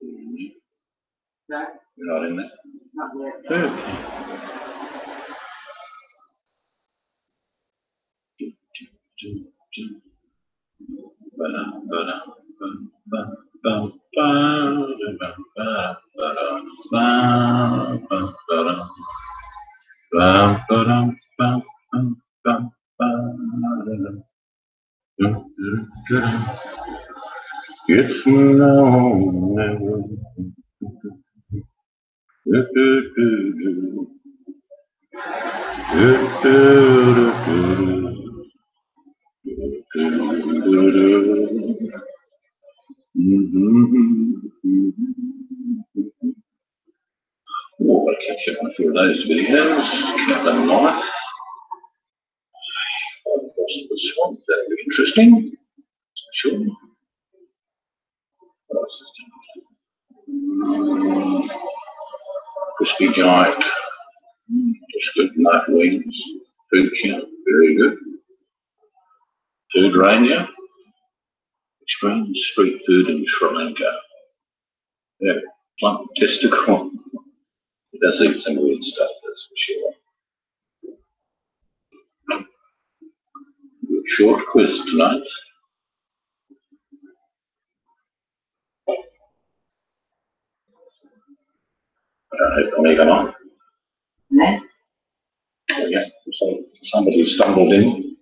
No, You're not in there? not yet. It's no. Oh, I can check a few of those videos. Count them live. This one, that'll be interesting. Sure. Crispy Giant. Just good. Night wings. Food channel. Very good. Food Ranger. Extreme street food in Sri Lanka. Yeah, plump testicle. It does eat some weird stuff, that's for sure. Short quiz tonight. I don't know if I'm even on. No? Oh, yeah, so somebody stumbled in.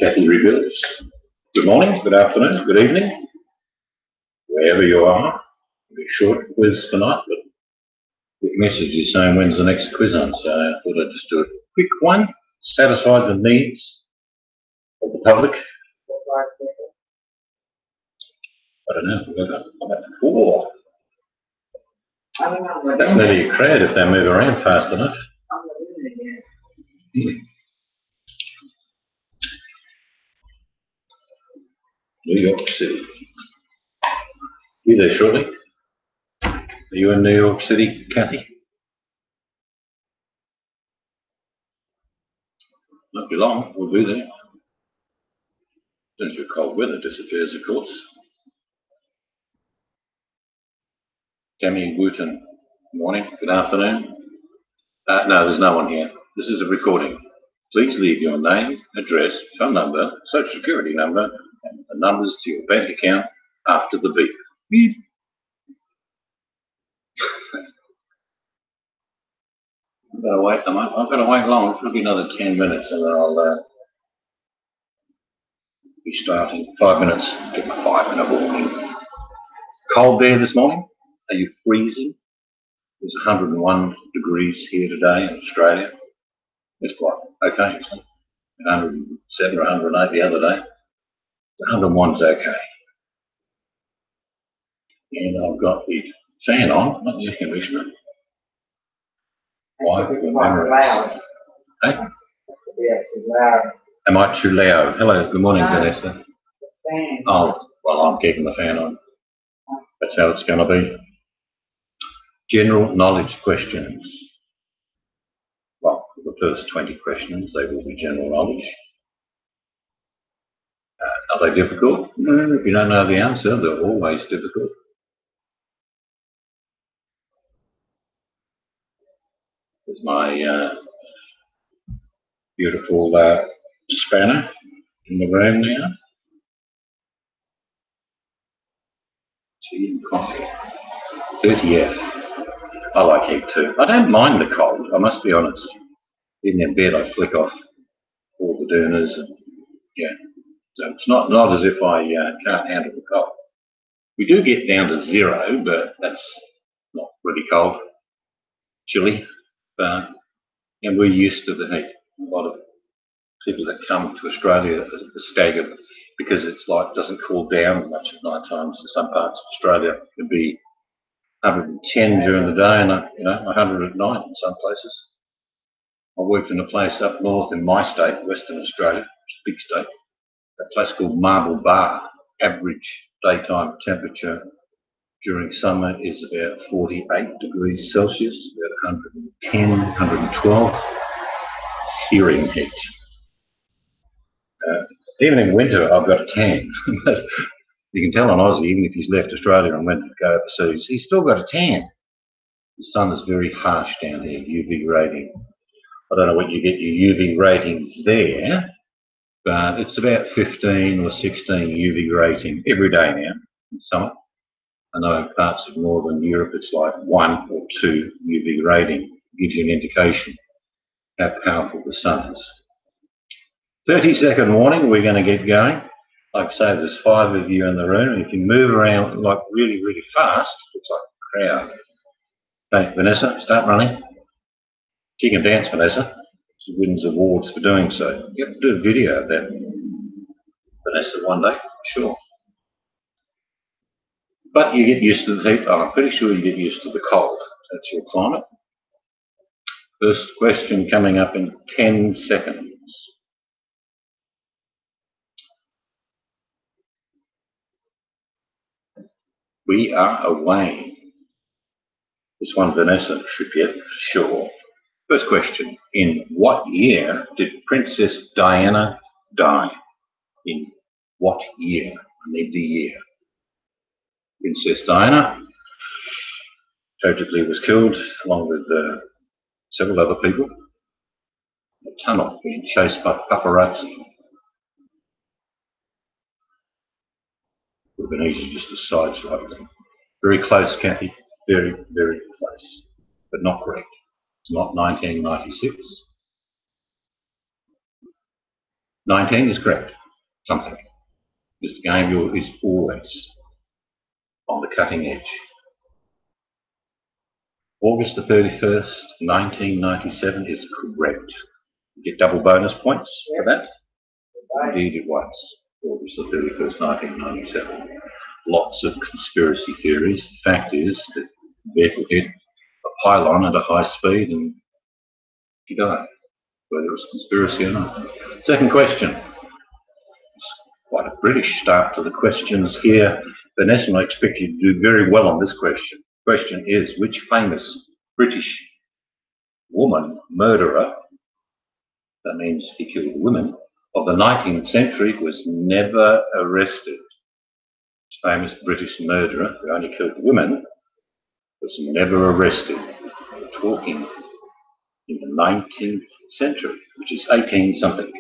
Kathy Rebuilds. Good morning, good afternoon, good evening, wherever you are. A short quiz tonight, but the message is saying when's the next quiz on, so I thought I'd just do a quick one, satisfy the needs of the public. I don't know, I'm at 4. I don't know. That's nearly a crowd if they move around fast enough. I'm not in it yet. New York City. You there shortly? Are you in New York City, Kathy? Not be long, we'll be there. As soon as your cold weather disappears, of course. Tammy Wooten, morning, good afternoon. No, there's no one here. This is a recording. Please leave your name, address, phone number, social security number, and the numbers to your bank account after the beep. Beep. I've got to wait. I've got to wait long. It'll be another 10 minutes, and then I'll be starting. 5 minutes. Get my 5-minute warning. Cold there this morning? Are you freezing? It's 101 degrees here today in Australia. It's quite okay. 107 or 108 the other day. 101's okay. And I've got the fan on, not the air conditioner. Why? Loud. Hey? Yeah, it's loud. Am I too loud? Hello, good morning, Vanessa. Fan. Oh, well, I'm keeping the fan on. That's how it's going to be. General knowledge questions. Well, for the first 20 questions, they will be general knowledge. Are they difficult? No, if you don't know the answer, they're always difficult. There's my beautiful spanner in the room now. Tea and coffee. 30F. I like egg too. I don't mind the cold, I must be honest. In their bed, I flick off all the dooners and yeah. So it's not as if I can't handle the cold. We do get down to 0, but that's not really cold. Chilly. And we're used to the heat. A lot of people that come to Australia are staggered because it's like doesn't cool down much at night times. In some parts of Australia, it can be 110 during the day and 100 at night in some places. I worked in a place up north in my state, Western Australia, which is a big state, a place called Marble Bar. Average daytime temperature during summer is about 48 degrees Celsius, about 110, 112, searing heat. Even in winter, I've got a tan. But you can tell an Aussie, even if he's left Australia and went to go overseas, he's still got a tan. The sun is very harsh down here, UV rating. I don't know what you get your UV ratings there, but it's about 15 or 16 UV rating every day now in summer. I know in parts of northern Europe it's like 1 or 2 UV rating. Gives you an indication how powerful the sun is. 30-second warning, we're going to get going. Like I say, there's 5 of you in the room. If you move around like really, really fast, it's like a crowd. Okay, Vanessa, start running. She can dance, Vanessa. She wins awards for doing so. You have to do a video of that, Vanessa, one day, sure. But you get used to the heat. I'm pretty sure you get used to the cold. That's your climate. First question coming up in 10 seconds. We are away. This one Vanessa should get for sure. First question. In what year did Princess Diana die? In what year? I need the year. Princess Diana tragically was killed along with several other people in a tunnel being chased by paparazzi. Would have been easy just to sideswipe them. Very close, Kathy. Very, very close. But not correct. It's not 1996. 19 is correct. Something. This game is always on the cutting edge. August the 31st, 1997 is correct. You get double bonus points for that. Indeed it was. August the 31st, 1997. Lots of conspiracy theories. The fact is that vehicle hit a pylon at a high speed and you die, whether it's conspiracy or not. Second question. It's quite a British start to the questions here. Vanessa, I expect you to do very well on this question. Question is, which famous British woman murderer, that means he killed women, of the 19th century was never arrested? Famous British murderer who only killed women was never arrested. We're talking in the 19th century, which is 18 something.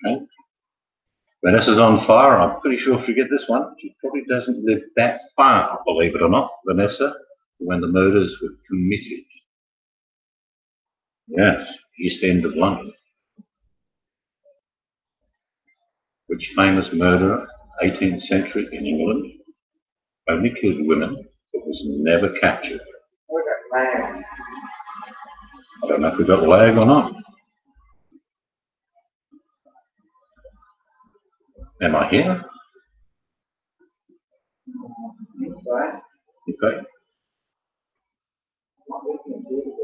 Okay? Vanessa's on fire. I'm pretty sure she'll get this one. She probably doesn't live that far, believe it or not, Vanessa, when the murders were committed. Yes, East End of London. Which famous murderer, 18th century in England, only killed women but was never captured? I don't know if we've got lag or not. Am I here? Okay.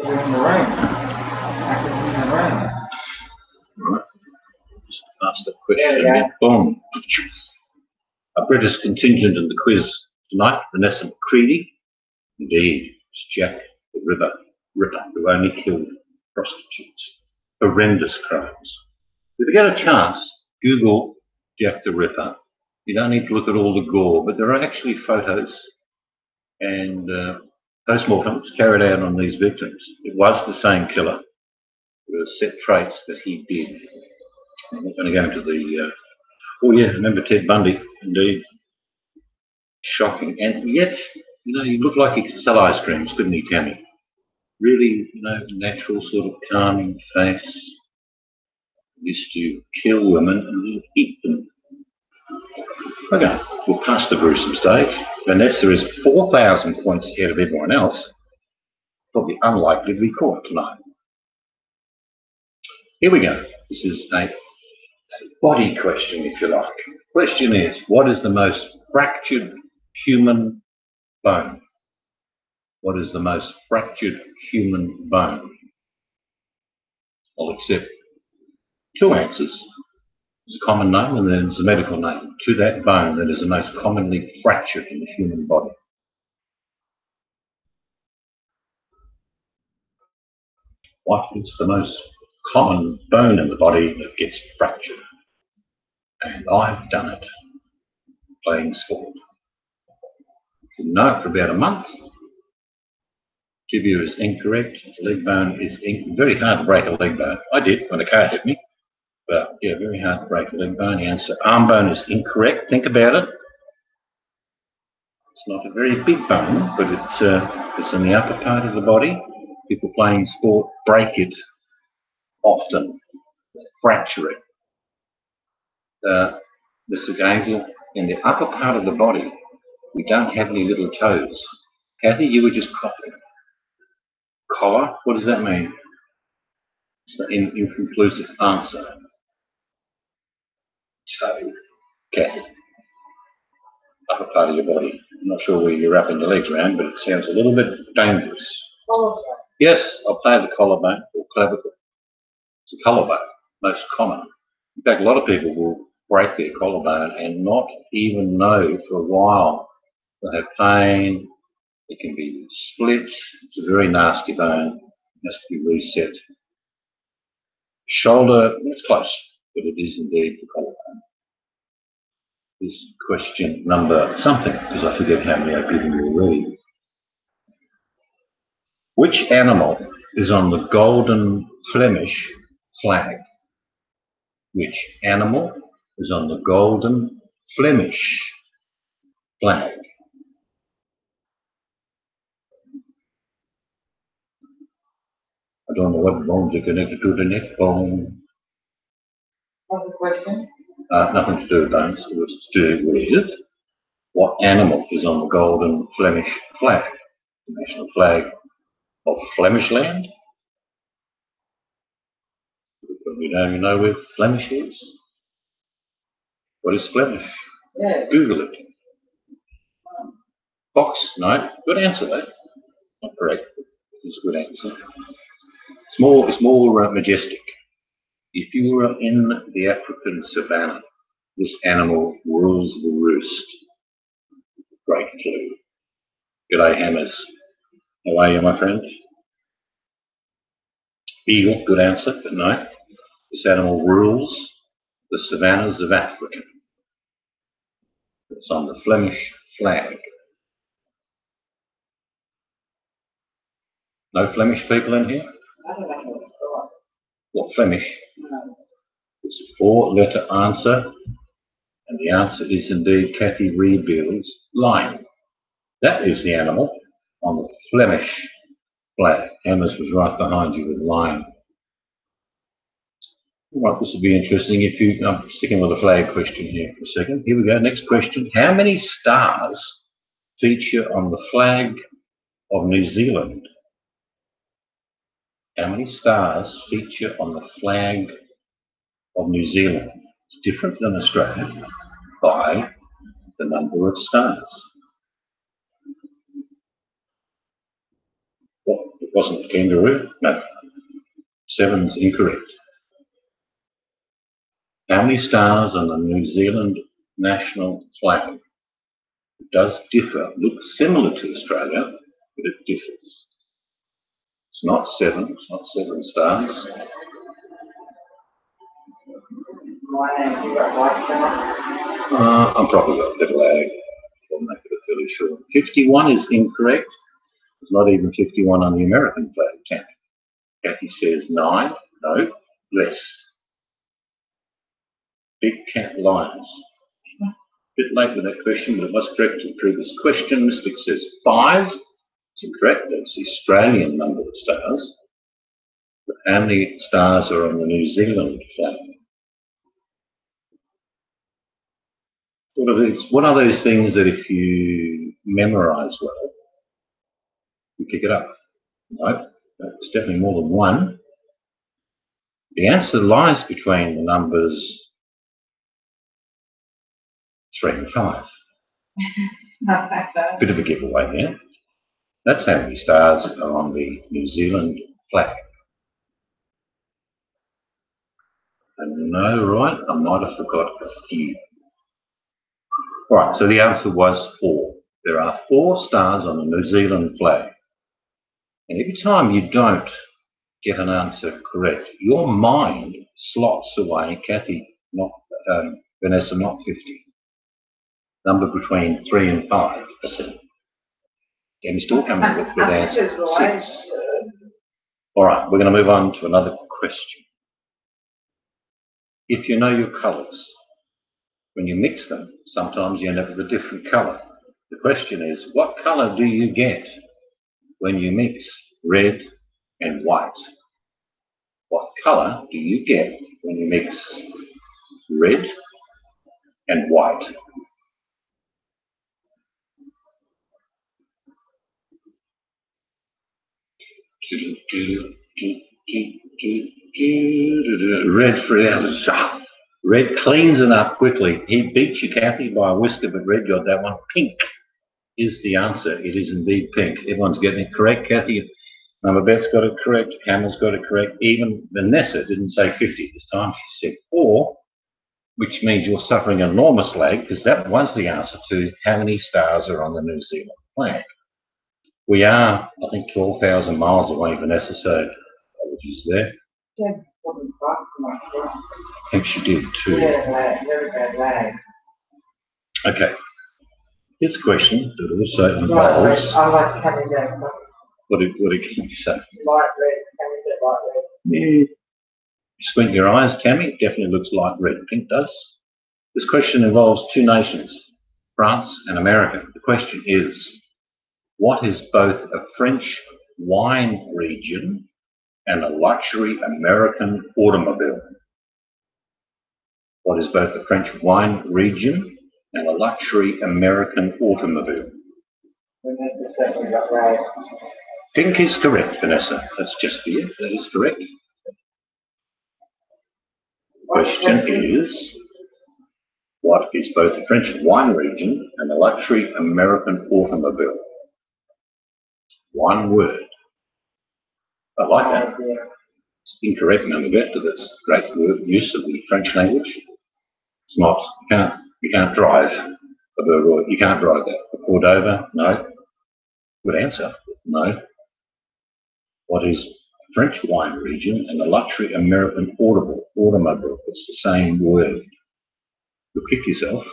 Right. Just ask the question. Boom. A British contingent in the quiz tonight, Vanessa McCready. Indeed, it's Jack the Ripper, who only killed prostitutes. Horrendous crimes. If you get a chance, Google Jack the Ripper. You don't need to look at all the gore, but there are actually photos and post-mortems carried out on these victims. It was the same killer. There were set traits that he did. I'm not going to go into the... oh yeah, remember Ted Bundy? Indeed. Shocking. And yet, you know, he looked like he could sell ice creams, couldn't he, Tammy? Really, you know, natural sort of calming face. Used to kill women and eat them. Okay, we'll pass the gruesome stage. Vanessa is 4,000 points ahead of everyone else. Probably unlikely to be caught tonight. Here we go. This is a body question, if you like. Question is, what is the most fractured human bone? What is the most fractured human bone? I'll accept 2 answers. There's a common name and then there's a medical name to that bone that is the most commonly fractured in the human body. What is the most common bone in the body that gets fractured? And I've done it, playing sport. Didn't know it for about a month. Tibia is incorrect. Leg bone is very hard to break a leg bone. I did when a car hit me. But yeah, very hard to break a leg bone. The answer, arm bone, is incorrect. Think about it. It's not a very big bone, but it's in the upper part of the body. People playing sport break it often, fracture it. The sagittal in the upper part of the body, we don't have any little toes. Kathy, you were just copying. Collar, what does that mean? It's an inconclusive answer. Toe, Kathy. Upper part of your body. I'm not sure where you're wrapping your legs around, but it sounds a little bit dangerous. Collarbone. Yes, I'll play the collarbone or clavicle. It's a collarbone, most common. In fact, a lot of people will break their collarbone and not even know for a while. They have pain, it can be split, it's a very nasty bone, it has to be reset. Shoulder, it's close, but it is indeed the collarbone. This question number something, because I forget how many I've given you already. Which animal is on the golden Flemish flag? Which animal is on the golden Flemish flag? I don't know what bones are connected to the neck bone. What's the question? Nothing to do with bones. It was to do with what animal is on the golden Flemish flag, the national flag of Flemish land. We don't even know where Flemish is. What is Flemish? Yeah. Google it. Fox? No. Good answer though. Not correct. It's a good answer. It's more majestic. If you were in the African savannah, this animal rules the roost. Great clue. G'day, Hammers. How are you, my friend? Eagle, good answer, but no. This animal rules the savannas of Africa. It's on the Flemish flag. No Flemish people in here? I don't know what's going. What Flemish? No. It's a 4-letter answer, and the answer is indeed Kathy Rebuild's lion. That is the animal on the Flemish flag. Hammers was right behind you with lion. Right, this will be interesting. I'm sticking with a flag question here for a second. Here we go. Next question. How many stars feature on the flag of New Zealand? How many stars feature on the flag of New Zealand? It's different than Australia by the number of stars. What? It wasn't kangaroo? No. 7's incorrect. How many stars on the New Zealand national flag? It does differ. It looks similar to Australia, but it differs. It's not 7. It's not 7 stars. My name is White Star. I'm probably got a little ag. I'll make it a fairly short. 51 is incorrect. There's not even 51 on the American flag. Count. Kathy says 9. No, less. Big cat lions. A bit late with that question, but it was correct to the previous question. Mystic says 5. It's incorrect. That's the Australian number of stars. But how many stars are on the New Zealand flag? What are those things that if you memorise well, you pick it up? No, it's definitely more than 1. The answer lies between the numbers 3 and 5. Bit of a giveaway there. That's how many stars are on the New Zealand flag. And no, right, I might have forgot a few. Right, so the answer was 4. There are 4 stars on the New Zealand flag. And every time you don't get an answer correct, your mind slots away. Kathy Vanessa, not 50. Number between 3 and 5%. Can you still come up with good answer? 6. All right, we're going to move on to another question. If you know your colours, when you mix them, sometimes you end up with a different colour. The question is, what colour do you get when you mix red and white? What colour do you get when you mix red and white? Red for red cleans it up quickly. He beats you, Kathy, by a whisker, but red got that one. Pink is the answer. It is indeed pink. Everyone's getting it correct. Kathy, Mama Beth's got it correct. Camel's got it correct. Even Vanessa didn't say 50 this time. She said 4, which means you're suffering enormous lag, because that was the answer to how many stars are on the New Zealand flag. We are, I think, 12,000 miles away, Vanessa, so apologies there. Yeah, probably I think she did too. Yeah, very bad lag. Okay. Here's a question that also involves. I like coming down. What did you say? Light red, coming down light red. Yeah. Squint your eyes, Tammy. It definitely looks light red. Pink does. This question involves 2 nations, France and America. The question is, what is both a French wine region and a luxury American automobile? What is both a French wine region and a luxury American automobile? Pink is correct, Vanessa. That's just for you. That is correct. The question is, what is both a French wine region and a luxury American automobile? One word. I like that. It's incorrect, Mama Beth, but that's great word use of the French language. It's not. You can't drive a burger. You can't drive that. A Cordova? No. Good answer. No. What is a French wine region and a luxury American automobile? It's the same word. You'll kick yourself.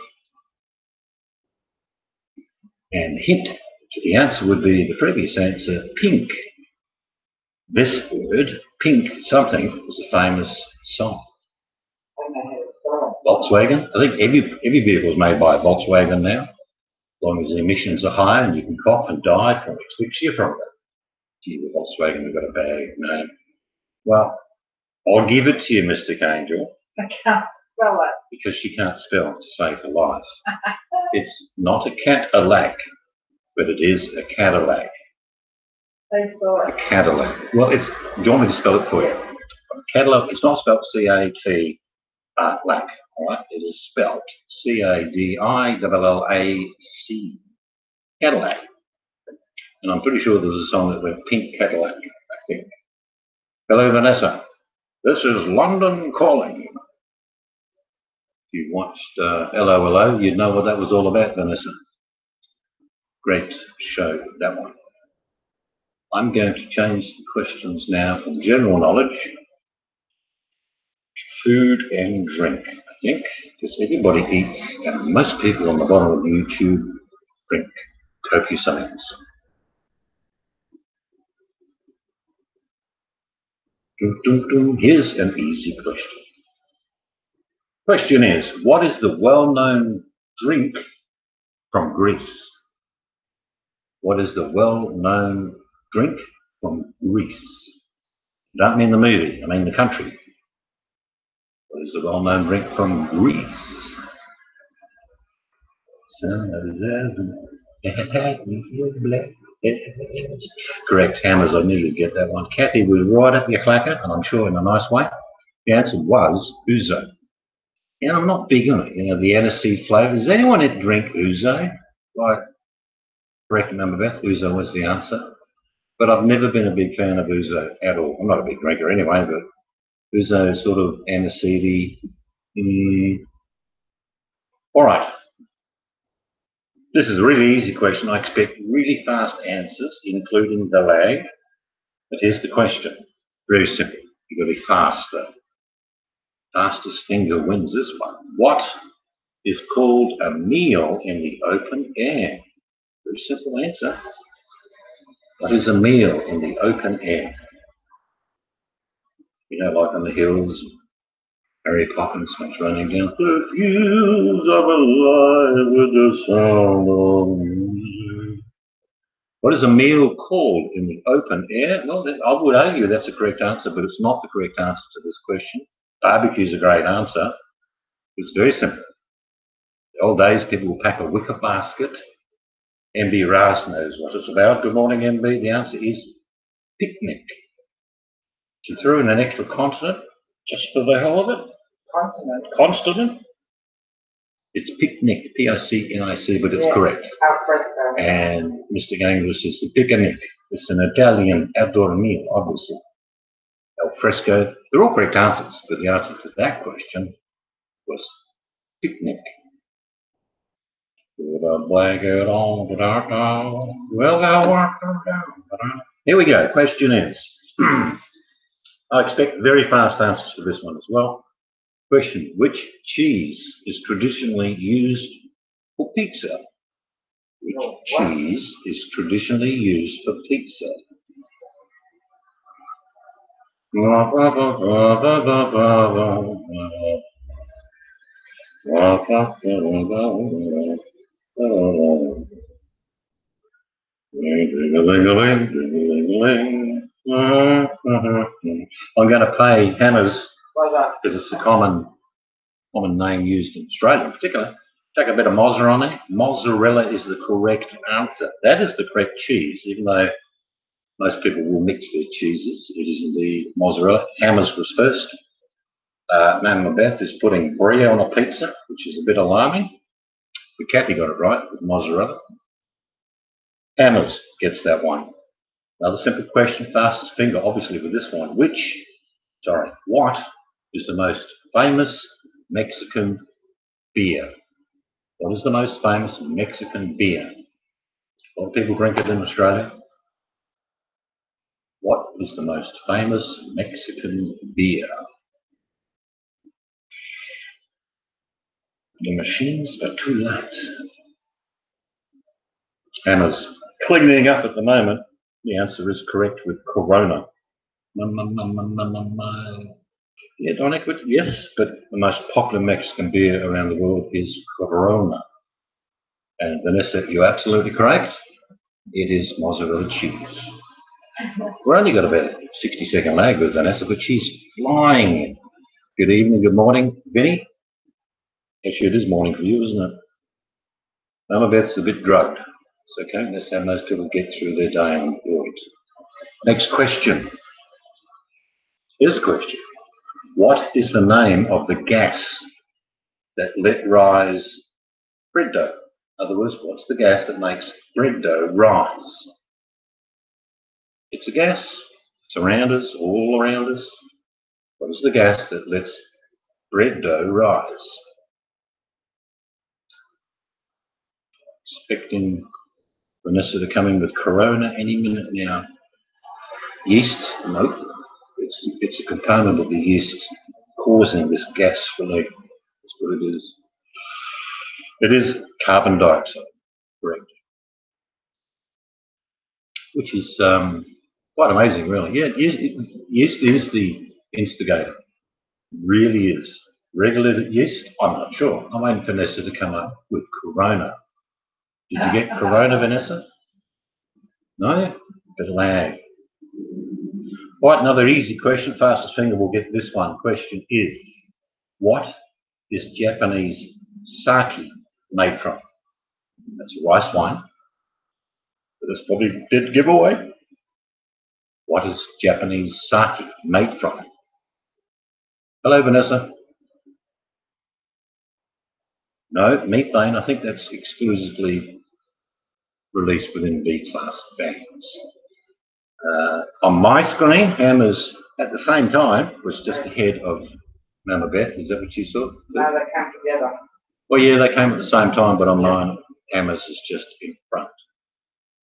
And hint to the answer would be the previous answer, pink. This word, pink something, was a famous song. Volkswagen. I think every vehicle is made by Volkswagen now, as long as the emissions are high and you can cough and die from asphyxia from it. Gee, with Volkswagen, we've got a bad name. Well, I'll give it to you, Mr. Angel. I can't spell it. Because she can't spell to save her life. It's not a Cadillac, but it is a Cadillac. They spell it. A Cadillac. Well, it's. Do you want me to spell it for you? Cadillac. It's not spelled C-A-T lac. All right. It is spelled C-A-D-I-L-L-A-C. Cadillac. And I'm pretty sure there's a song that went Pink Cadillac, I think. Hello, Vanessa. This is London Calling. If you watched LOLO, you'd know what that was all about, Vanessa. Great show, that one. I'm going to change the questions now from general knowledge to food and drink, I think, because everybody eats, and most people on the bottom of YouTube drink copious amounts. Here's an easy question. Question is, what is the well-known drink from Greece? What is the well-known drink from Greece? I don't mean the movie, I mean the country. What is the well-known drink from Greece? Correct, Hammers, I knew you'd get that one. Kathy was right up your clacker, and I'm sure in a nice way. The answer was ouzo. And I'm not big on it, you know, the aniseed flavour. Does anyone drink ouzo? Like, correct, Mama Beth, ouzo was the answer. But I've never been a big fan of ouzo at all. I'm not a big drinker anyway, but ouzo is sort of aniseedy. All right. This is a really easy question. I expect really fast answers, including the lag. But here's the question. Very simple. You've got to be fast, though. Fastest finger wins this one. What is called a meal in the open air? Very simple answer. What is a meal in the open air? You know, like on the hills, Harry Poppins comes running down. The fields are alive with the sound of music. What is a meal called in the open air? Well, I would argue that's the correct answer, but it's not the correct answer to this question. Barbecue is a great answer. It's very simple. The old days, people will pack a wicker basket. MB Ras knows what it's about. Good morning, MB. The answer is picnic. She threw in an extra consonant just for the hell of it. Continent. Consonant. It's picnic, P-I-C-N-I-C, but it's correct. Al fresco. And Mr. Gangler says the picnic. It's an Italian outdoor meal, obviously. Al fresco. They're all correct answers, but the answer to that question was picnic. With a blanket on the dark dawn, well, I walk down. Here we go. Question is, I expect very fast answers for this one as well. Question, which cheese is traditionally used for pizza? Which cheese is traditionally used for pizza? I'm going to pay Hannah's because it's a common name used in Australia in particular. Take a bit of mozzarella on there. Mozzarella is the correct answer. That is the correct cheese, even though most people will mix their cheeses. It is indeed mozzarella. Hammers was first. Mama Beth is putting brie on a pizza, which is a bit alarming. But Kathy got it right with mozzarella. Hammers gets that one. Another simple question, fastest finger, obviously for this one. What is the most famous Mexican beer? What is the most famous Mexican beer? A lot of people drink it in Australia. What is the most famous Mexican beer? The machines are too late. Hannah's cleaning up at the moment. The answer is correct with Corona. Yeah, Donick, yes, but the most popular Mexican beer around the world is Corona. And Vanessa, you're absolutely correct. It is mozzarella cheese. We're only got about a 60-second lag with Vanessa, but she's flying. Good evening, good morning, Vinny. Actually, it is morning for you, isn't it? Mama Beth's a bit drugged. It's okay, that's how most people get through their day unemployed. Next question. Here's a question. What is the name of the gas that let rise bread dough? In other words, what's the gas that makes bread dough rise? It's a gas. It's around us, all around us. What is the gas that lets bread dough rise? Expecting Vanessa to come in with Corona any minute now. Yeast? Nope. It's a component of the yeast causing this gas relief. That's what it is. It is carbon dioxide, correct. Which is quite amazing, really. Yeah, yeast is the instigator. Really is. Regulated yeast? I'm not sure. I'm waiting for Vanessa to come up with Corona. Did you get Corona, Vanessa? No? Bit of lag. Right, another easy question. Fastest finger will get this one. Question is, what is Japanese sake made from? That's a rice wine. But it's probably a dead giveaway. What is Japanese sake made from? Hello, Vanessa. No, methane. I think that's exclusively released within B-class bands. On my screen, Hammers at the same time was just ahead of Mama Beth. Is that what you saw? No, they came together. Well, yeah, they came at the same time, but online, Hammers is just in front.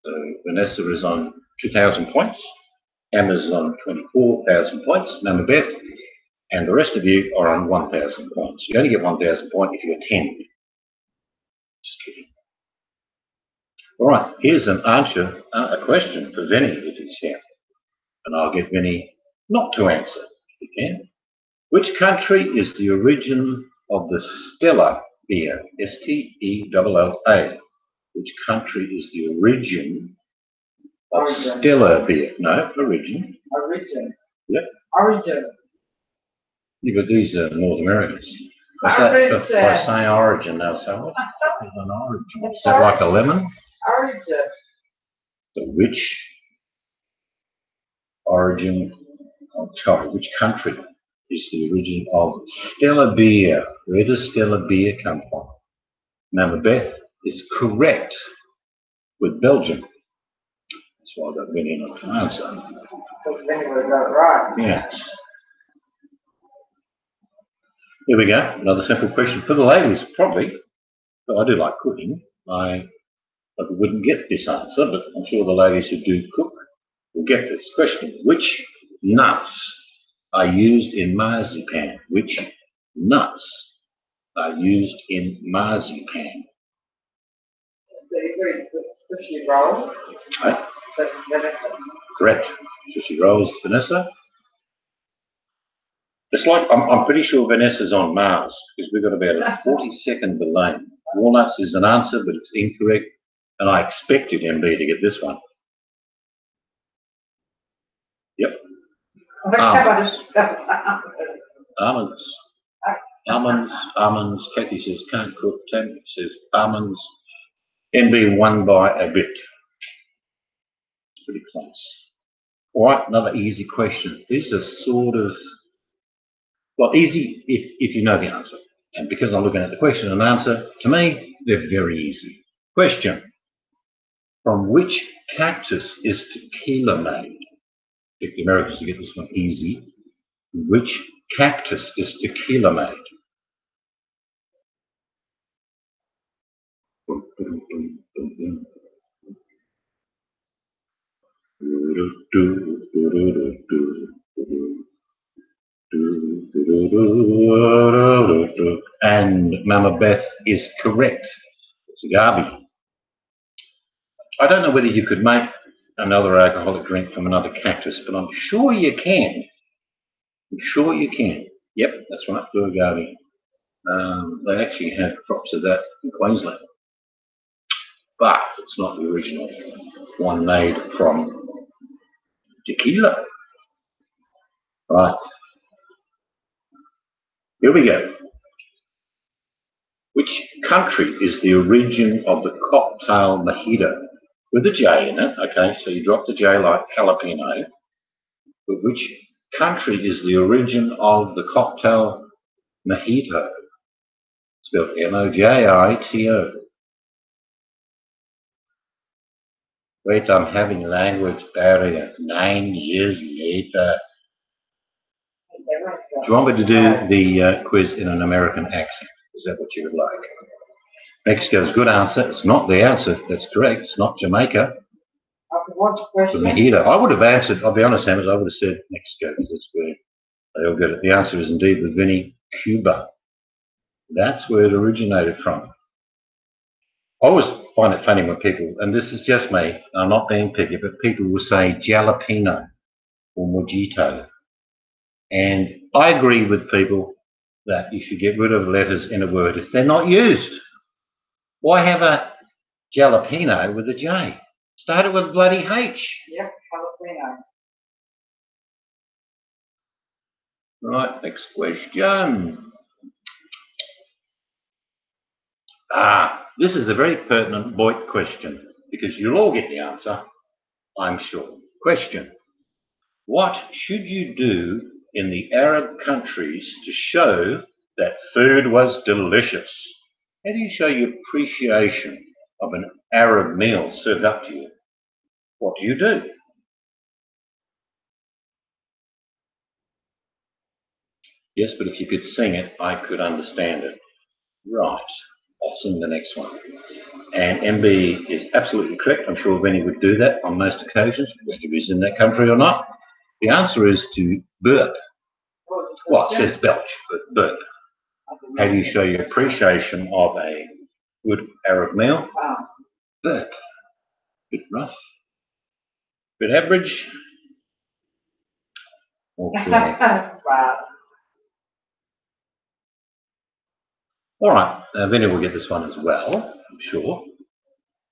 So Vanessa is on 2,000 points. Hammers is on 24,000 points. Mama Beth and the rest of you are on 1,000 points. You only get 1,000 points if you get 10. Just kidding. All right, here's an answer, a question for Vinny if he's here. And I'll get Vinny not to answer if he can. Which country is the origin of the Stella beer? S-T-E-L-L-A. Which country is the origin of Stella beer? No, origin. Origin. Yep. Origin. Yeah, but these are North Americans. By saying origin, they'll say, what is an origin? Is that like a lemon? Origin. So which origin, which country is the origin of Stella beer? Where does Stella beer come from? Now, Beth is correct with Belgium. That's why I got Vinny not to answer. Because Vinny would have got it right. Yes. Here we go. Another simple question for the ladies, probably. But I do like cooking. I wouldn't get this answer, but I'm sure the ladies who do cook will get this question. Which nuts are used in marzipan? Which nuts are used in marzipan? So you got sushi rolls. Right? That's Vanessa. Correct. Sushi rolls, Vanessa. It's like, I'm pretty sure Vanessa's on Mars, because we've got about a 40-second delay. Walnuts is an answer, but it's incorrect, and I expected MB to get this one. Yep. Almonds. Almonds. Kathy says can't cook. Tammy says almonds. MB won by a bit. It's pretty close. All right, another easy question. These are sort of, well, easy if you know the answer. And because I'm looking at the question and answer, to me, they're very easy. Question. From which cactus is tequila made? Pick the Americans to get this one easy. Which cactus is tequila made? And Mama Beth is correct. It's agave. I don't know whether you could make another alcoholic drink from another cactus, but I'm sure you can. I'm sure you can. Yep, that's right, blue agave. They actually have crops of that in Queensland. But it's not the original one made from tequila. Right. Here we go. Which country is the origin of the cocktail mojito? With a J in it, okay, so you drop the J like jalapeno. But which country is the origin of the cocktail mojito? Spelled M-O-J-I-T-O. Wait, I'm having language barrier 9 years later. Do you want me to do the quiz in an American accent? Is that what you would like? Mexico's good answer. It's not the answer. That's correct. It's not Jamaica. What's the question? The mojito. I would have answered, I'll be honest, Hammers, I would have said Mexico because that's where they all get it. The answer is indeed with Vinny, Cuba. That's where it originated from. I always find it funny when people, and this is just me, I'm not being picky, but people will say jalapeno or mojito. And I agree with people that you should get rid of letters in a word if they're not used. Why have a jalapeno with a J? Start it with bloody H. Yep, jalapeno. Right, next question. This is a very pertinent Boyd question because you'll all get the answer, I'm sure. Question. What should you do in the Arab countries to show that food was delicious? How do you show your appreciation of an Arab meal served up to you? What do you do? Yes, but if you could sing it, I could understand it. Right, I'll sing the next one. And MB is absolutely correct. I'm sure Vinny would do that on most occasions, whether he's in that country or not. The answer is to burp. Well, it says belch, but burp. How do you show your appreciation of a Good Arab meal. Oh. But bit rough. Bit average. Okay. Wow. All right. Vinny will get this one as well, I'm sure.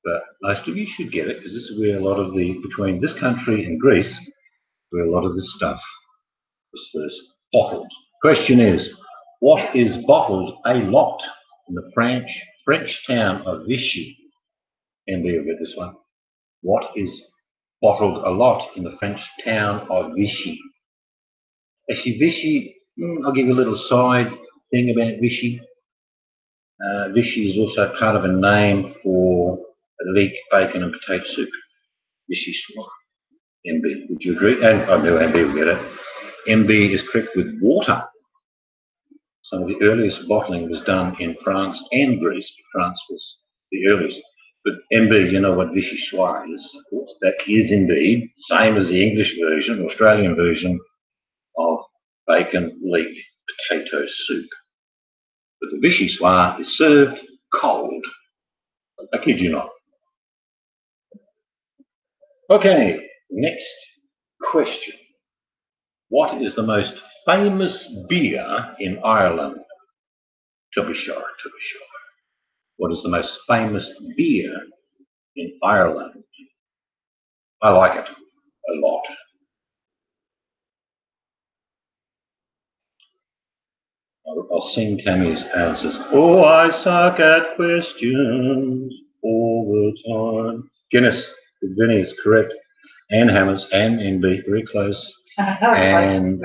But most of you should get it because this is where a lot of between this country and Greece, where a lot of this stuff was first bottled. Question is, what is bottled a lot in the French town of Vichy? And there you get this one. What is bottled a lot in the French town of Vichy? Actually, Vichy, I'll give you a little side thing about Vichy. Vichy is also part of a name for a leek, bacon and potato soup. Vichyssoise. MB, would you agree? And I know MB will get it. MB is correct with water. Some of the earliest bottling was done in France and Greece, but France was the earliest. But MB, you know what Vichyssoise is, of course. That is indeed same as the English version, Australian version of bacon, leek, potato soup. But the Vichyssoise is served cold. I kid you not. Okay, next question. What is the most famous beer in Ireland? To be sure. What is the most famous beer in Ireland? I like it a lot. I'll sing Tammy's answers. Oh, I suck at questions all the time. Guinness, Vinny is correct. And Hammers and NB, very close. And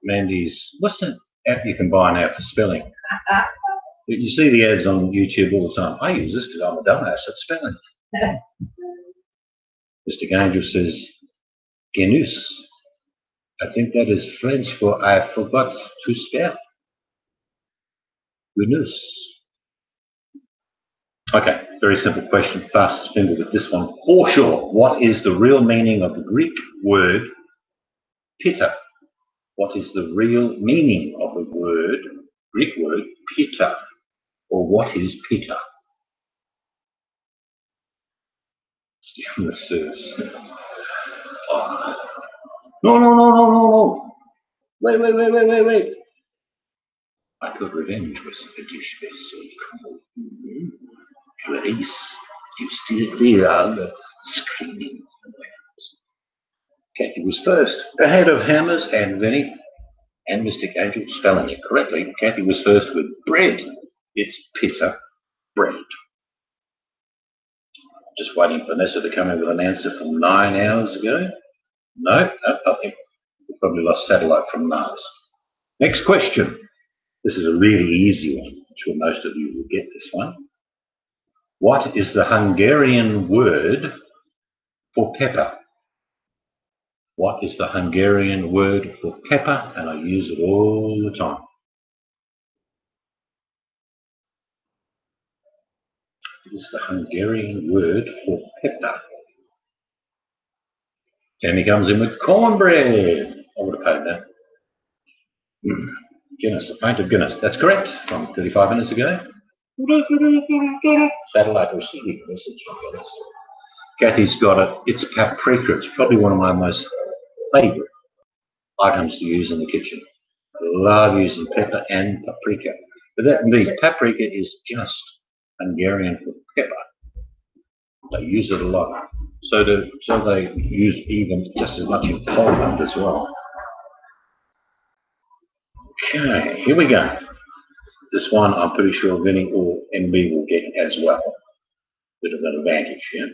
Mandy's, what's that app you can buy now for spelling? You see the ads on YouTube all the time. I use this because I'm a dumbass at spelling. Mr. Gangel says, Guinness. I think that is French for I forgot to spell. Guinness. Okay, very simple question. Fastest finger with this one. For sure, what is the real meaning of the Greek word pitta? What is the real meaning of the Greek word pitta? Or what is pitta? No. Wait. I thought revenge was a dish best served cold. Clarice, you still there, screaming. Kathy was first, ahead of Hammers and Vinny and Mr. Angel, spelling it correctly. Kathy was first with bread. It's pitta bread. Just waiting for Vanessa to come in with an answer from 9 hours ago. No, nothing. We probably lost satellite from Mars. Next question. This is a really easy one. I'm sure most of you will get this one. What is the Hungarian word for pepper? What is the Hungarian word for pepper? And I use it all the time. It is the Hungarian word for pepper. Tammy comes in with cornbread. I would have paid that. Guinness, a pint of Guinness. That's correct. From 35 minutes ago. Satellite receiving message from Guinness. Kathy's got it. It's paprika. It's probably one of my most favourite items to use in the kitchen. I love using pepper and paprika. But that indeed, paprika is just Hungarian for pepper. They use it a lot. So they use even just as much in Poland as well. Okay, here we go. This one I'm pretty sure Vinny or MB will get as well. Bit of an advantage here.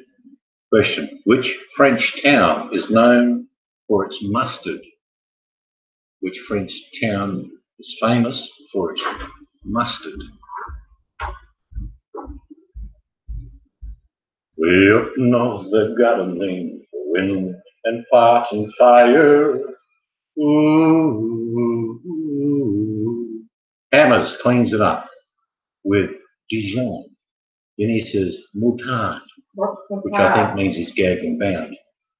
Question, which French town is known for its mustard? Which French town is famous for its mustard? Way up north they've got a name for wind and fart and fire. Ooh. Hammers cleans it up with Dijon. Then he says moutard, which I think means he's gagged and bound.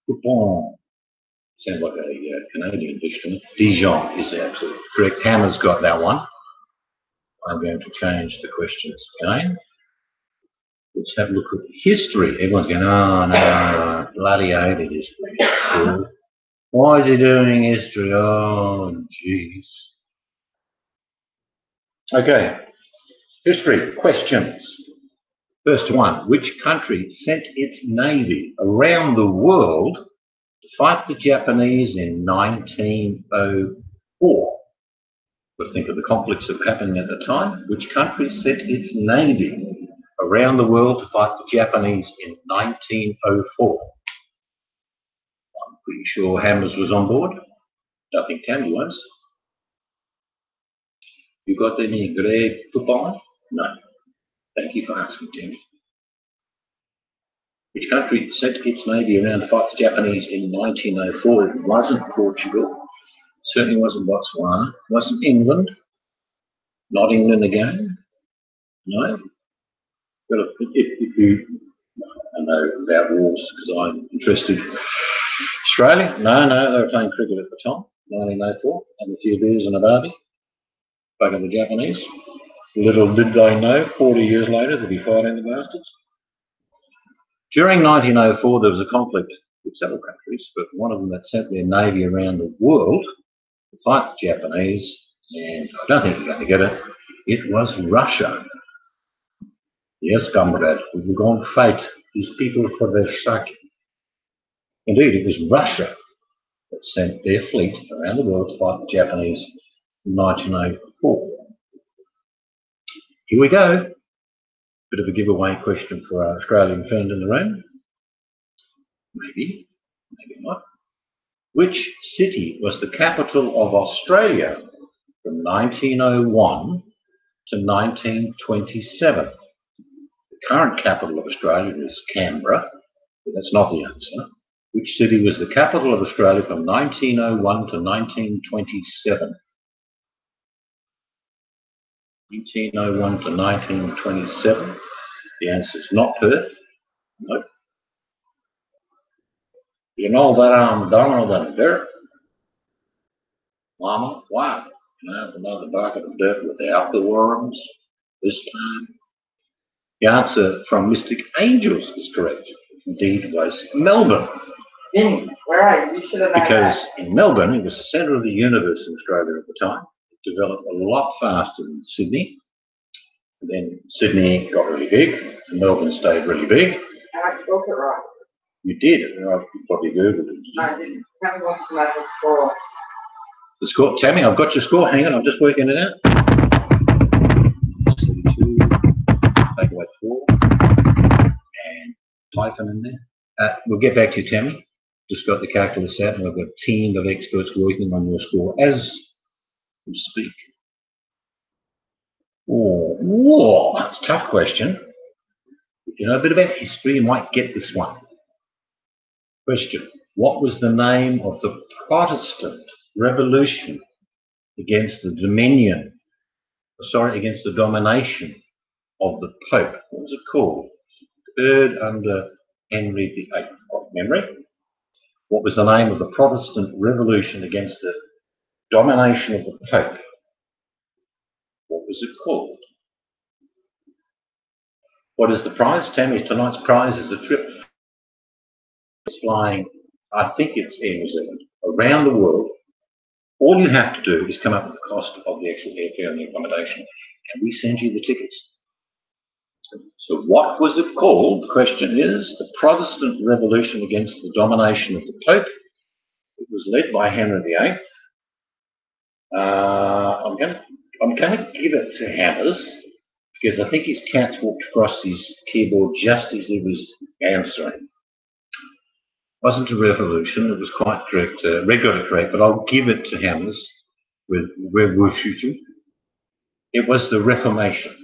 Coupon. Sounds like a Canadian dish to me. Dijon is absolutely correct. Hammer's got that one. I'm going to change the questions again. Let's have a look at history. Everyone's going, oh no, bloody hated history at school. Why is he doing history? Oh, jeez. Okay, history questions. First one, which country sent its navy around the world to fight the Japanese in 1904? But think of the conflicts that were happening at the time. Which country sent its navy around the world to fight the Japanese in 1904? I'm pretty sure Hammers was on board. I think Tammy was. You got any grey football? No. Thank you for asking, Tammy. Which country sent its navy around to fight the Japanese in 1904? It wasn't Portugal. Certainly wasn't Botswana. Wasn't England. Not England again. No. But if you, I know about wars because I'm interested. Australia? No, they were playing cricket at the time, 1904, and a few beers and a barbie. Fucking the Japanese. Little did they know, 40 years later, they'd be fighting the bastards. During 1904, there was a conflict with several countries, but one of them that sent their navy around the world to fight the Japanese, and I don't think you're going to get it, it was Russia. Yes, comrade, we've gone fight these people for their sake. Indeed, it was Russia that sent their fleet around the world to fight the Japanese in 1904. Here we go. Bit of a giveaway question for our Australian friend in the room. Maybe, maybe not. Which city was the capital of Australia from 1901 to 1927? The current capital of Australia is Canberra, but that's not the answer. Which city was the capital of Australia from 1901 to 1927? 1901 to 1927. The answer is not Perth. Nope. You know that I'm dumber than dirt. Mama, why? Can I have another bucket of dirt without the worms this time? The answer from Mystic Angels is correct. Indeed, it was Melbourne. Where are you? You should have known Because that. in Melbourne, it was the centre of the universe in Australia at the time. It developed a lot faster than Sydney. And then Sydney got really big, and Melbourne stayed really big. And I spelled it right. You did. I probably Googled it. No, I didn't. Tell me what's the matter score. The score, Tammy, I've got your score. Hang on, I'm just working it out. 32, take away 4, and typing in there. We'll get back to you, Tammy. Just got the calculus out, and we've got a team of experts working on your score as we speak. Oh, that's a tough question. If you know a bit about history, you might get this one. Question: what was the name of the Protestant revolution against the against the domination of the Pope? What was it called? Occurred under Henry VIII. Of memory. What was the name of the Protestant revolution against the domination of the Pope? What was it called? What is the prize? Tammy, tonight's prize is a trip flying, I think it's Air New Zealand, around the world. All you have to do is come up with the cost of the actual airfare and the accommodation, and we send you the tickets. So what was it called? The question is the Protestant revolution against the domination of the Pope. It was led by Henry VIII. I'm going to give it to Hammers because I think his cat walked across his keyboard just as he was answering. It wasn't a revolution, it was quite correct. Red got it correct, but I'll give it to Hammers with Wushuchu. It was the Reformation.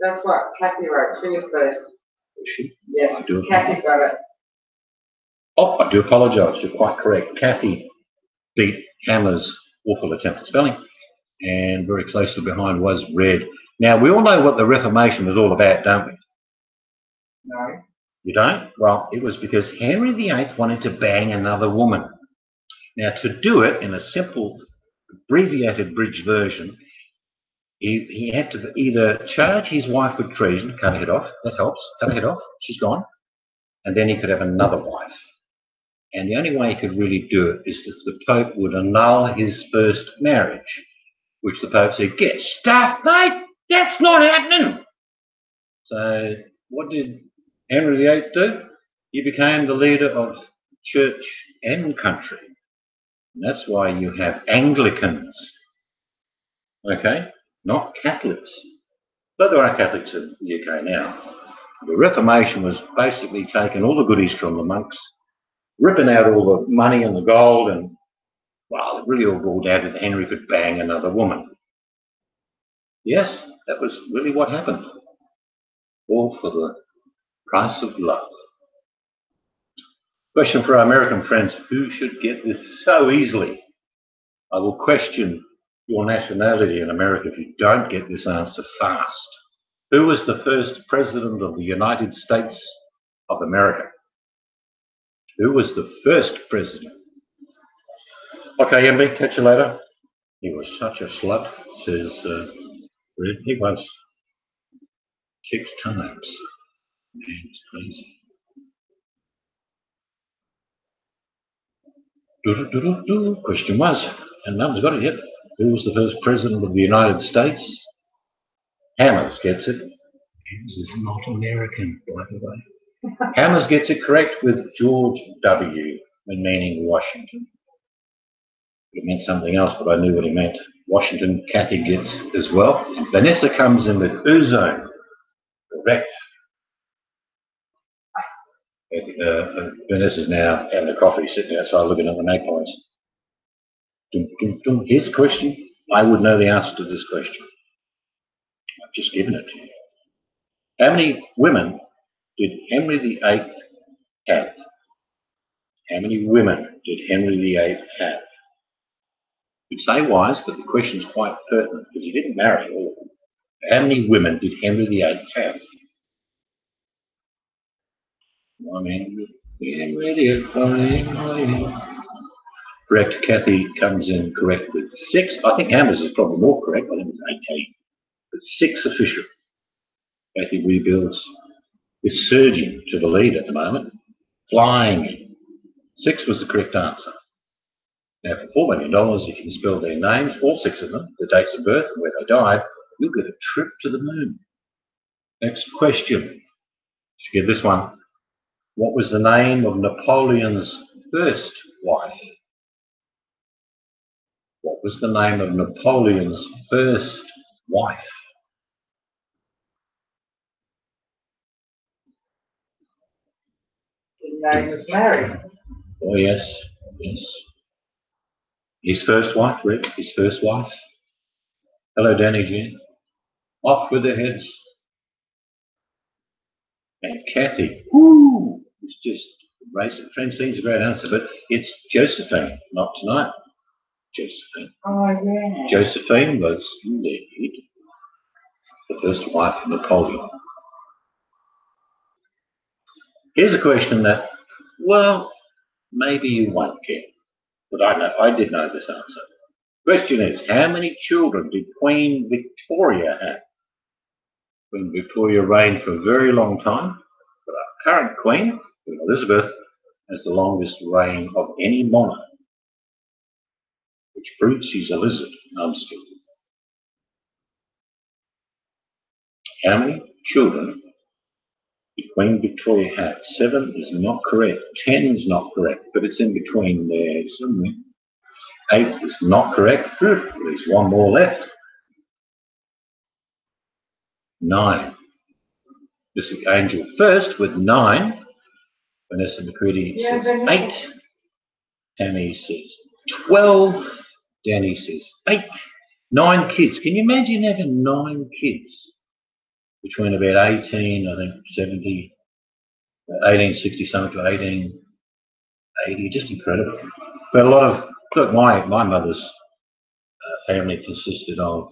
That's what Kathy wrote. She was first. Was she? Yes, I do Kathy got it. Oh, I do apologise. You're quite correct. Kathy beat Hammer's awful attempt at spelling, and very closely behind was Red. Now, we all know what the Reformation was all about, don't we? No. You don't? Well, it was because Henry VIII wanted to bang another woman. Now, to do it in a simple, abbreviated bridge version, he had to either charge his wife with treason, cut her head off, that helps, cut her head off, she's gone, and then he could have another wife. And the only way he could really do it is if the Pope would annul his first marriage, which the Pope said, "Get stuffed, mate, that's not happening." So what did Henry VIII do? He became the leader of church and country. And that's why you have Anglicans, okay, not Catholics. But there are Catholics in the UK now. The Reformation was basically taking all the goodies from the monks, ripping out all the money and the gold, and, well, it really all boiled down to Henry could bang another woman. Yes, that was really what happened. All for the price of love. Question for our American friends: who should get this so easily? I will question your nationality in America if you don't get this answer fast. Who was the first president of the United States of America? Who was the first president? Okay, MB, catch you later. He was such a slut, says Red. He was 6 times. Man, it's crazy. Question was, and no one's got it yet, who was the first president of the United States? Hammers gets it. Hammers is not American, by the way. Hammers gets it correct with George W, meaning Washington. It meant something else, but I knew what he meant. Washington, Kathy gets as well. And Vanessa comes in with Uzone. Correct. Vanessa's now having a coffee, sitting outside looking at the magpies. Here's a question. I would know the answer to this question. I've just given it to you. How many women did Henry VIII have? How many women did Henry VIII have? You'd say wives, but the question's quite pertinent because he didn't marry all of them. How many women did Henry VIII have? Correct. Kathy comes in correct with 6. I think Hammers is probably more correct. I think it's 18. But 6 official. Kathy rebuilds. Is surging to the lead at the moment. Flying. 6 was the correct answer. Now, for $4 million, if you can spell their names, all 6 of them, the dates of birth and where they died, you'll get a trip to the moon. Next question. Let's get this one. What was the name of Napoleon's first wife? What was the name of Napoleon's first wife? His name was Mary. Oh, yes, yes. His first wife, Rick, his first wife. Hello, Danny Jean. Off with their heads. And Kathy, whoo, it's just racing. Francine's a great answer, but it's Josephine, not tonight. Josephine. Oh, yeah. Josephine was indeed the first wife of Napoleon. Here's a question that, well, maybe you won't get, but I did know this answer. Question is, how many children did Queen Victoria have? Queen Victoria reigned for a very long time, but our current Queen, Queen Elizabeth, has the longest reign of any monarch, which proves she's a lizard. No, I'm just kidding. How many children did Queen Victoria have? 7 is not correct. 10 is not correct, but it's in between there somewhere. 8 is not correct. There's 1 more left. 9. Mystic Angel first with 9. Vanessa McCready says 8. Tammy says 12. Danny says 8. 9 kids. Can you imagine having 9 kids between about 18, I think 70, 1860 something to 1880? Just incredible. But a lot of, look, my mother's family consisted of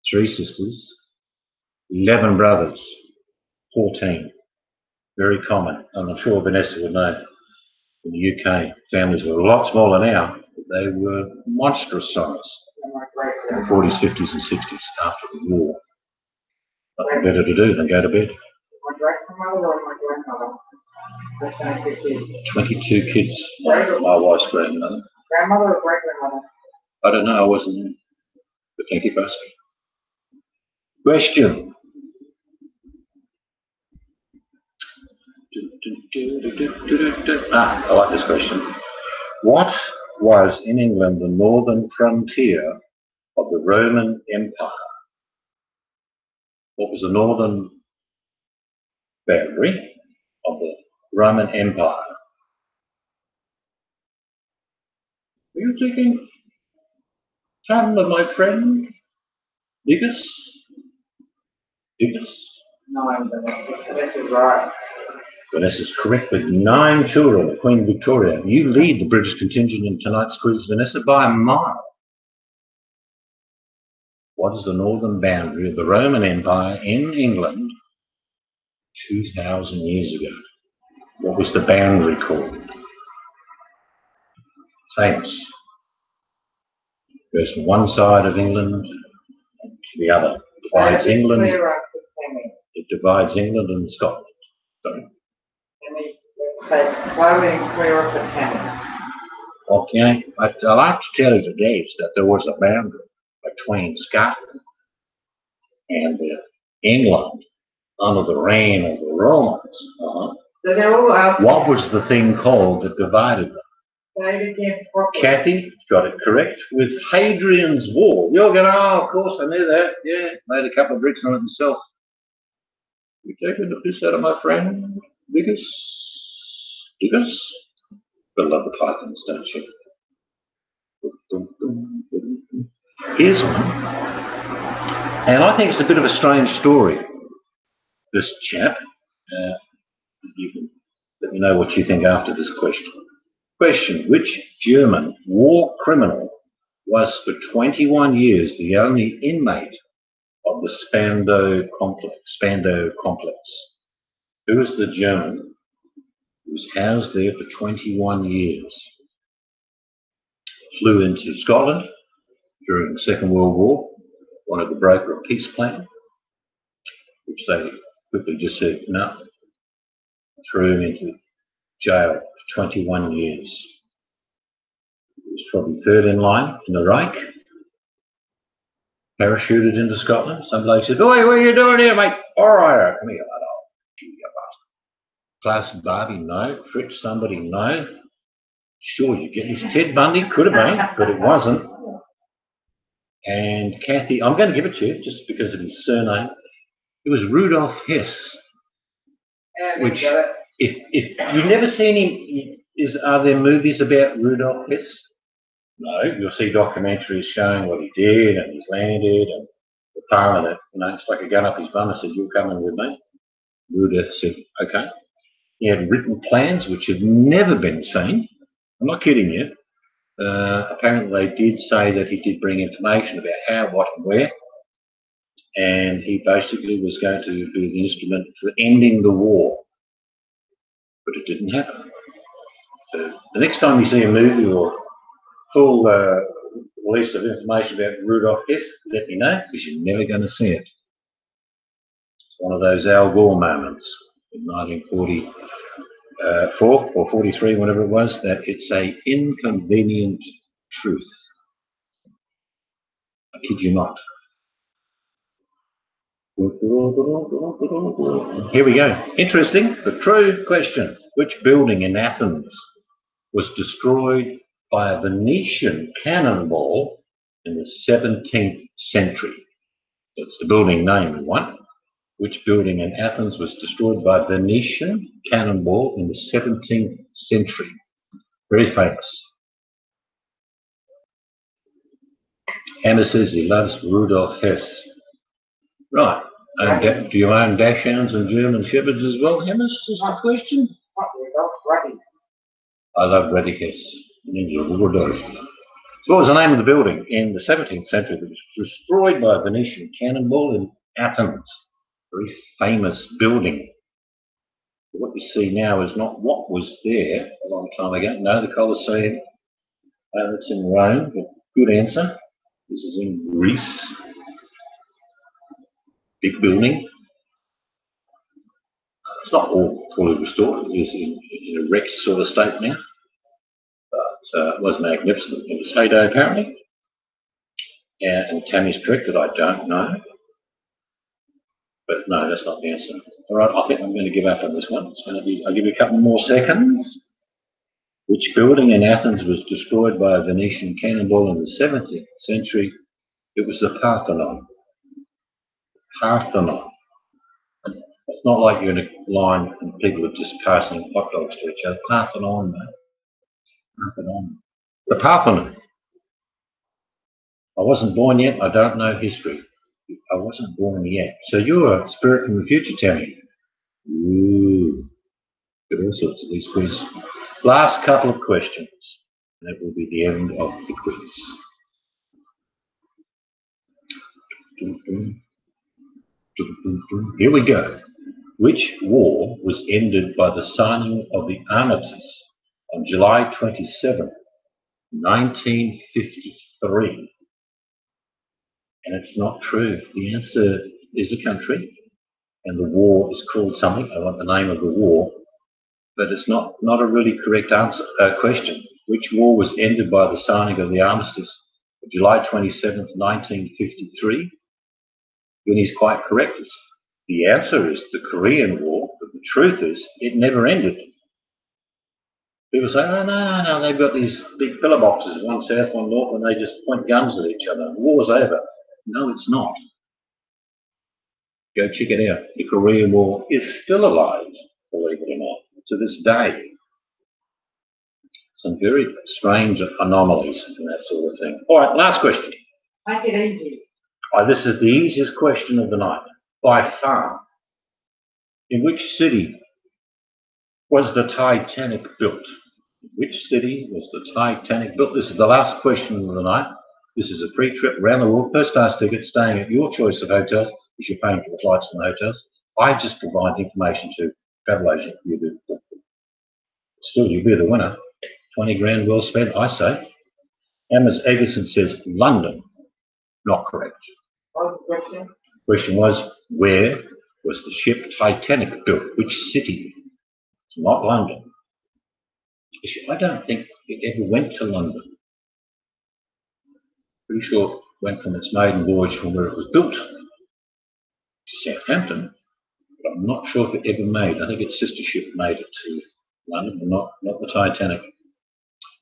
3 sisters, 11 brothers, 14. Very common. And I'm sure Vanessa would know in the UK, families were a lot smaller now, but they were monstrous size. and my in the great-grandmother. 40s, 50s and 60s after the war. Nothing better to do than go to bed. My great-grandmother or my grandmother? The 22 kids. 22 kids, my wife's grandmother. Grandmother or great-grandmother? I don't know, I wasn't there. But thank you for asking. Question. I like this question. What was in England the northern frontier of the Roman Empire? What was the northern boundary of the Roman Empire? Are you taking time of my friend? Diggers? Diggers? No, I'm Vanessa. This is right. Vanessa's correct with 9 children, Queen Victoria. You lead the British contingent in tonight's quiz, Vanessa, by a mile. What is the northern boundary of the Roman Empire in England 2,000 years ago? What was the boundary called? Famous. Goes from one side of England to the other. Divides England. It divides England and Scotland. Sorry. Let me say slowly and clear up the Tammy. Okay, but I like to tell you today is that there was a boundary between Scotland and England under the reign of the Romans. So they're all asking. What was the thing called that divided them? Say it again properly. Kathy got it correct with Hadrian's Wall. You're going, oh, of course, I knew that. Yeah, made a couple of bricks on it myself. You taking the piss out of my friend, Diggers? Diggers? But love the pythons, don't you? Here's one. And I think it's a bit of a strange story, this chap. You can let me know what you think after this question. Question, which German war criminal was for 21 years the only inmate of the Spandau complex? Who is the German who was housed there for 21 years? Flew into Scotland during the Second World War, wanted to broker a peace plan, which they quickly just said no, threw him into jail for 21 years. He was probably third in line in the Reich, parachuted into Scotland. Some bloke said, "Oi, what are you doing here, mate?" "All right, come here, lad. I'll give you a bastard." Klaus Barbie, no. Fritz, somebody, no. Sure, you get this Ted Bundy, could have been, but it wasn't. And Kathy, I'm going to give it to you just because of his surname. It was Rudolf Hess. Yeah, Which, if you've never seen him, are there movies about Rudolf Hess? No, you'll see documentaries showing what he did and he's landed and the parliament, it's like a gun up his bum and said, "You're coming with me." Rudolf said, "Okay." He had written plans which had never been seen. I'm not kidding you. Apparently they did say that he did bring information about how, what and where. And he basically was going to be the instrument for ending the war. But it didn't happen. So the next time you see a movie or full release of information about Rudolf Hess, let me know, because you're never going to see it. It's one of those Al Gore moments in 1944 or 43, whatever it was, that it's a inconvenient truth. I kid you not. Here we go. Interesting, but true question. Which building in Athens was destroyed by a Venetian cannonball in the 17th century? That's the building name we want. Which building in Athens was destroyed by Venetian cannonball in the 17th century? Very famous. Hammer says he loves Rudolf Hess. Right. Do you own Dachshunds and German Shepherds as well, Hammers? Is the question? I love Radicus. Rudolf. So what was the name of the building in the 17th century that was destroyed by a Venetian cannonball in Athens? Very famous building. What you see now is not what was there a long time ago. No, the Colosseum. That's in Rome. Good answer. This is in Greece. Big building. It's not all fully restored. It is in a wrecked sort of state now. But it was magnificent in its heyday, apparently. And Tammy's correct that I don't know. But no, that's not the answer. All right, I think I'm going to give up on this one. It's going to be, I'll give you a couple more seconds. Which building in Athens was destroyed by a Venetian cannonball in the 17th century? It was the Parthenon. Parthenon. It's not like you're in a line and people are just passing hot dogs to each other. Parthenon, mate. Parthenon. The Parthenon. I wasn't born yet. I don't know history. I wasn't born yet. So you're a spirit from the future, Tammy. Ooh. Got all sorts of these quizzes. Last couple of questions. And that will be the end of the quiz. Here we go. Which war was ended by the signing of the armistice on July 27, 1953? And it's not true. The answer is a country, and the war is called something. I want the name of the war, but it's not a really correct answer. Question. Which war was ended by the signing of the armistice on July 27th, 1953? Vinny's quite correct. The answer is the Korean War, but the truth is it never ended. People say, oh, no, they've got these big pillar boxes, one south, one north, and they just point guns at each other. The war's over. No, it's not. Go check it out. The Korean War is still alive, believe it or not, to this day. Some very strange anomalies and that sort of thing. All right, last question. Make it easy. This is the easiest question of the night, by far. In which city was the Titanic built? In which city was the Titanic built? This is the last question of the night. This is a free trip around the world, first-class ticket, staying at your choice of hotels, because you're paying for the flights and the hotels. I just provide information to travel agent for you to book. Still, you'll be the winner. 20 grand well spent, I say. Amos Eggerson says London. Not correct. What was the question? Question was, where was the ship Titanic built? Which city? It's not London. I don't think it ever went to London. Pretty sure it went from its maiden voyage from where it was built to Southampton, but I'm not sure if it ever made. I think its sister ship made it to London, but not the Titanic.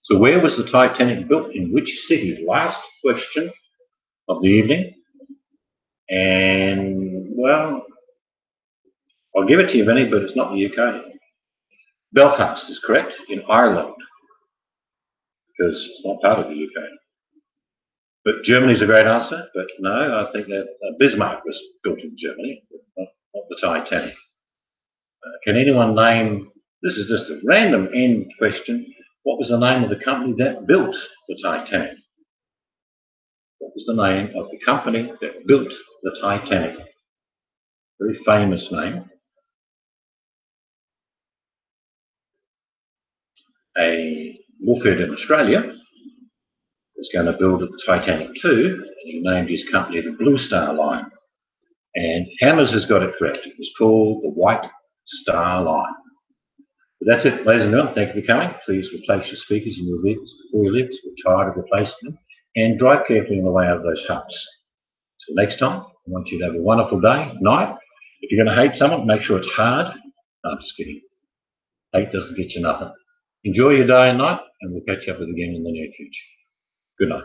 So where was the Titanic built? In which city? Last question of the evening. And, well, I'll give it to you, Vinny, but it's not the UK. Belfast is correct, in Ireland, because it's not part of the UK. But Germany's a great answer, but no, I think that Bismarck was built in Germany, not the Titanic. Can anyone name, this is just a random end question, what was the name of the company that built the Titanic? What was the name of the company that built the Titanic? Very famous name. A Wolfhead in Australia was going to build the Titanic too, and he named his company the Blue Star Line. And Hammers has got it correct. It was called the White Star Line. But that's it, ladies and gentlemen. Thank you for coming. Please replace your speakers in your vehicles before you leave, because we're tired of replacing them. And drive carefully on the way out of those humps. So next time, I want you to have a wonderful day, night. If you're going to hate someone, make sure it's hard. No, I'm just kidding. Hate doesn't get you nothing. Enjoy your day and night, and we'll catch up again in the near future. Good night.